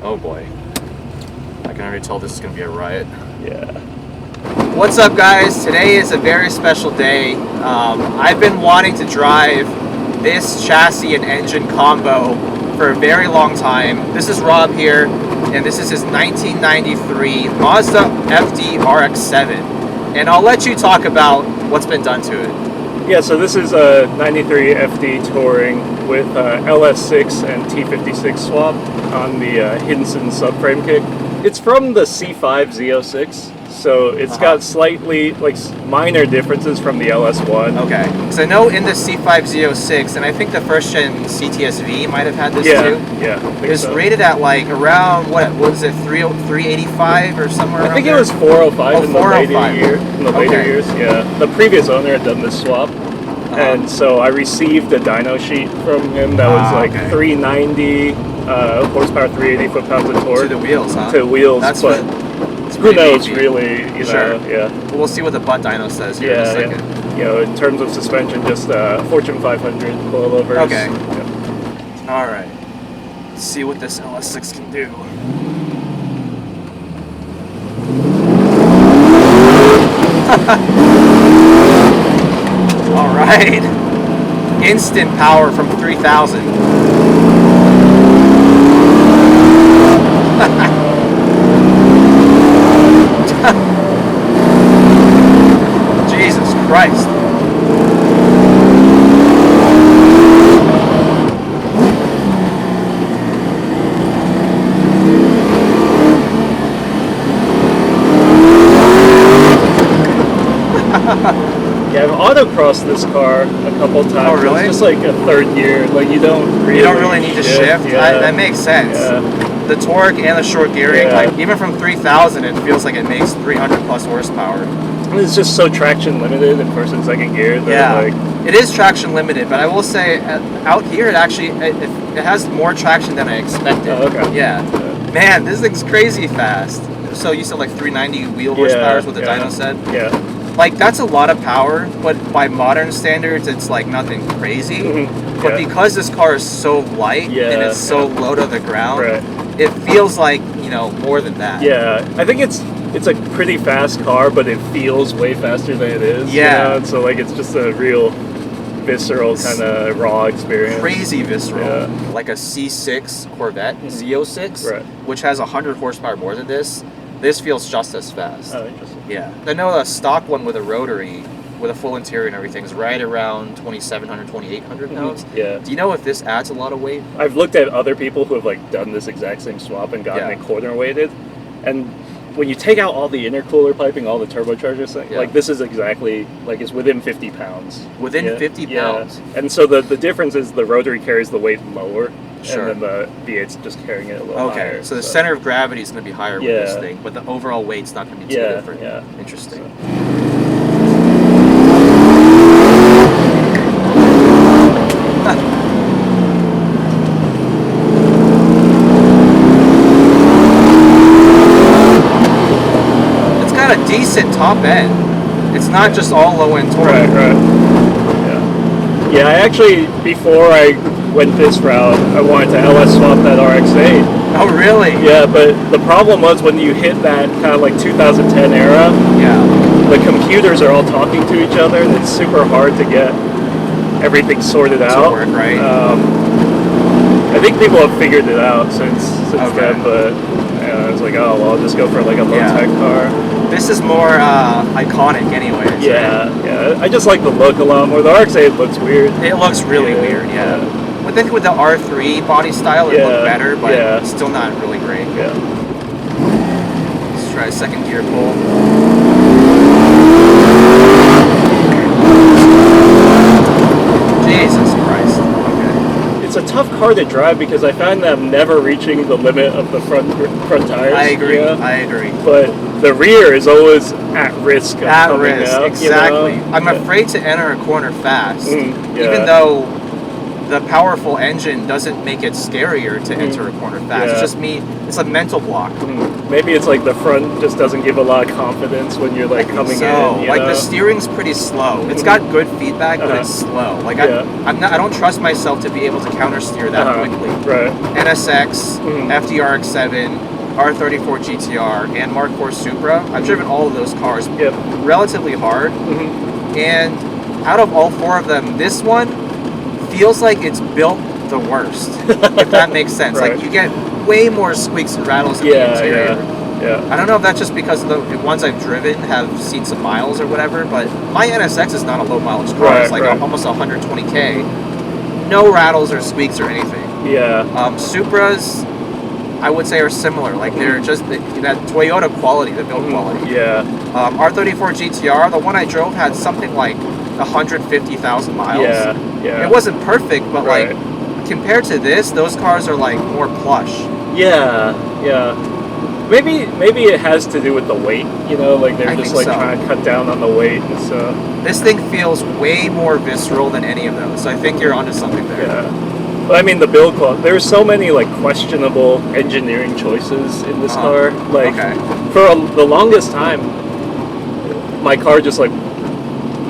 Oh boy. I can already tell this is going to be a riot. Yeah. What's up, guys? Today is a very special day. I've been wanting to drive this chassis and engine combo for a very long time. This is Rob here, and this is his 1993 Mazda RX-7. And I'll let you talk about what's been done to it. Yeah, so this is a 93 FD Touring with LS6 and T56 swap on the Hinson subframe kit. It's from the C5 Z06, so it's got slightly, minor differences from the LS1. Okay, because I know in the C5 Z06, and I think the first gen CTS-V might have had this too. Yeah, It's rated at around, what was it, 385 or somewhere around I think there? it was 405 in the later 405. years. Yeah, the previous owner had done this swap, and so I received a dyno sheet from him that was 390 horsepower, 380 foot-pounds of torque. To the wheels, huh? To wheels, but who knows, beefy. really, you know, Well, we'll see what the butt dyno says here in a second. Yeah. You know, in terms of suspension, just Fortune 500 coilovers. Okay. Yeah. All right. Let's see what this LS6 can do. All right. Instant power from 3,000. Jesus Christ. Yeah, I've autocrossed this car a couple times. Oh, really? It's just like a third gear. Like you don't really need to shift. Yeah. That makes sense. Yeah. The torque and the short gearing, even from 3,000, it feels like it makes 300 plus horsepower. It's just so traction limited in first and second gear. That It is traction limited, but I will say out here it actually it has more traction than I expected. Oh, okay. Yeah. Man, this thing's crazy fast. So you said 390 wheel horsepower is what the dyno said? Yeah. That's a lot of power, but by modern standards, it's nothing crazy. Mm-hmm. But because this car is so light and it's so low to the ground, it feels like, more than that. Yeah, I think it's a pretty fast car, but it feels way faster than it is. Yeah. And so it's just a real visceral kind of raw experience. Crazy visceral. Yeah. Like a C6 Corvette Z06, which has 100 horsepower more than this. This feels just as fast. Oh, interesting. Yeah. I know a stock one with a rotary, with a full interior and everything, is right around 2,700, 2,800 pounds. Yeah. Do you know if this adds a lot of weight? I've looked at other people who have done this exact same swap and gotten it corner weighted, and when you take out all the intercooler piping, all the turbochargers, this is exactly it's within 50 pounds. Within 50 pounds. Yeah. And so the difference is the rotary carries the weight lower. Sure. And then the V8's just carrying it a little higher. Okay, so the center of gravity is going to be higher with this thing, but the overall weight's not going to be too different. Yeah. Interesting. It's got a decent top end. It's not just all low end torque. Right. Yeah, I actually, before I went this route, I wanted to LS swap that RX-8. Oh, really? Yeah, but the problem was when you hit that kind of 2010 era, the computers are all talking to each other, and it's super hard to get everything sorted out. Work, right? I think people have figured it out since then, but I was like, oh, well, I'll just go for a low-tech car. This is more iconic anyways. Yeah. I just like the look a lot more. The RX-8 looks weird. It looks really weird, I think with the R3 body style, it looked better, but still not really great. Yeah. Let's try a second gear pull. Jesus Christ. Okay. It's a tough car to drive because I find that I'm never reaching the limit of the front tires. I agree. But the rear is always at risk of coming out, exactly. You know? I'm afraid to enter a corner fast, Yeah. even though the powerful engine doesn't make it scarier to enter a corner fast. Yeah. It's just me. It's a mental block. Maybe it's like the front just doesn't give a lot of confidence when you're like coming in. Like the steering's pretty slow. It's got good feedback, but it's slow. Like I don't trust myself to be able to counter steer that quickly. Right. NSX, FD RX-7, R34 GTR, and Mark IV Supra. I've driven all of those cars relatively hard, and out of all four of them, this one feels like it's built the worst, if that makes sense. Right. Like you get way more squeaks and rattles in the interior. I don't know if that's just because the ones I've driven have seen some miles or whatever, but my NSX is not a low mileage car. It's like almost 120K. No rattles or squeaks or anything. Supras, I would say, are similar. Like they're just that Toyota quality, the build quality. R34 GTR, the one I drove, had something like 150,000 miles. It wasn't perfect, but like compared to this, those cars are like more plush. Maybe it has to do with the weight, you know, like they're just like trying to cut down on the weight and stuff. This thing feels way more visceral than any of those, so I think you're onto something there. But I mean, the build quality, there's so many like questionable engineering choices in this car. Like for the longest time, my car just like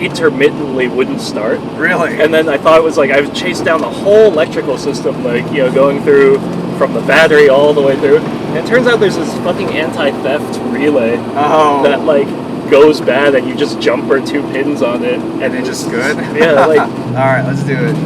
intermittently wouldn't start. Really? And then I thought it was like I've chased down the whole electrical system, like, you know, going through from the battery all the way through. And it turns out there's this fucking anti-theft relay that like goes bad, and you just jumper 2 pins on it, and it's just good. Like all right, let's do it.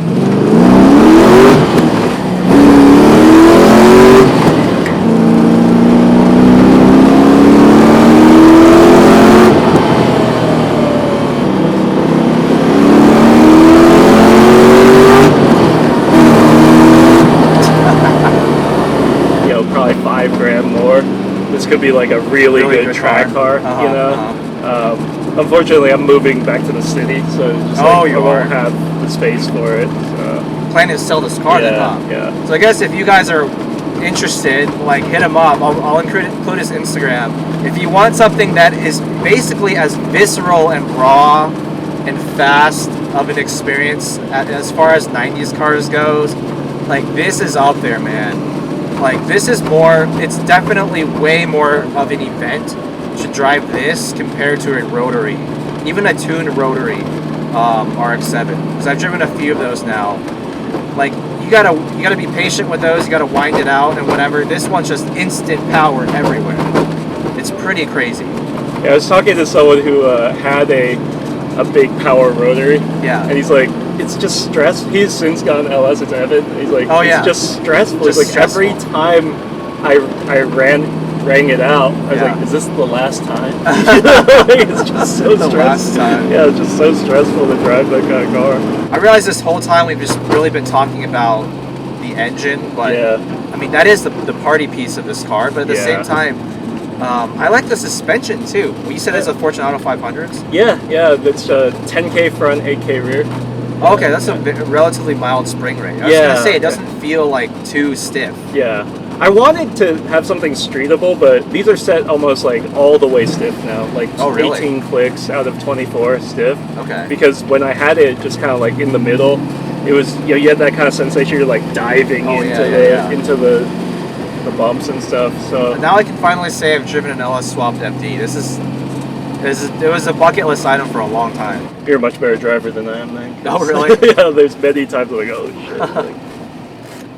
Probably $5,000 more. This could be like a really good track car, you know. Unfortunately, I'm moving back to the city, so just I won't have the space for it. So. Plan to sell this car then, huh? So I guess if you guys are interested, like hit him up. I'll include his Instagram. If you want something that is basically as visceral and raw and fast of an experience as far as 90s cars goes, like this is up there, man. Like this is more, it's definitely way more of an event to drive this compared to a rotary, even a tuned rotary RX-7, because I've driven a few of those now. Like you gotta be patient with those, you gotta wind it out and whatever. This one's just instant power everywhere. It's pretty crazy. Yeah, I was talking to someone who had a big power rotary, and he's like, it's just stressful. He's since gotten LS6-powered. He's like, it's just stressful. It's like stressful. Every time I rang it out, I was like, is this the last time? Like, it's just so stressful. Last time. Yeah, it's just so stressful to drive that kind of car. I realized this whole time we've just really been talking about the engine, but I mean that is the party piece of this car. But at the same time, I like the suspension too. You said it's a Fortunato 500s? Yeah, that's 10K front, 8K rear. Okay, that's a relatively mild spring rate. I was gonna say it doesn't feel like too stiff. Yeah, I wanted to have something streetable, but these are set almost like all the way stiff now, like 18 clicks out of 24 stiff. Okay. Because when I had it just kind of like in the middle, it was, you know, you had that kind of sensation you're like diving into the bumps and stuff. So now I can finally say I've driven an LS swapped FD. It was a bucket list item for a long time. You're a much better driver than I am, man. Oh, really? Yeah, there's many times I'm like, oh shit. Like,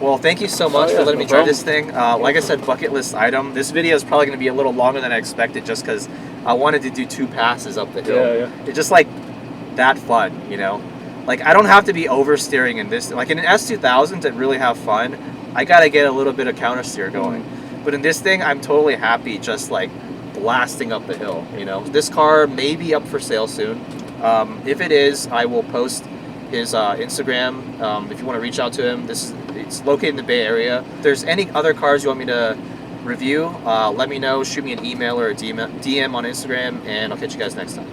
well, thank you so much for letting me try this thing. Like I said, bucket list item. This video is probably going to be a little longer than I expected just because I wanted to do 2 passes up the hill. It's just like that fun, you know? Like I don't have to be oversteering in this. Like in an S2000 to really have fun, I got to get a little bit of counter steer going. But in this thing, I'm totally happy just like blasting up the hill, you know? This car may be up for sale soon. If it is, I will post his Instagram if you want to reach out to him. It's located in the Bay Area. If there's any other cars you want me to review, let me know. Shoot me an email or a DM on Instagram, and I'll catch you guys next time.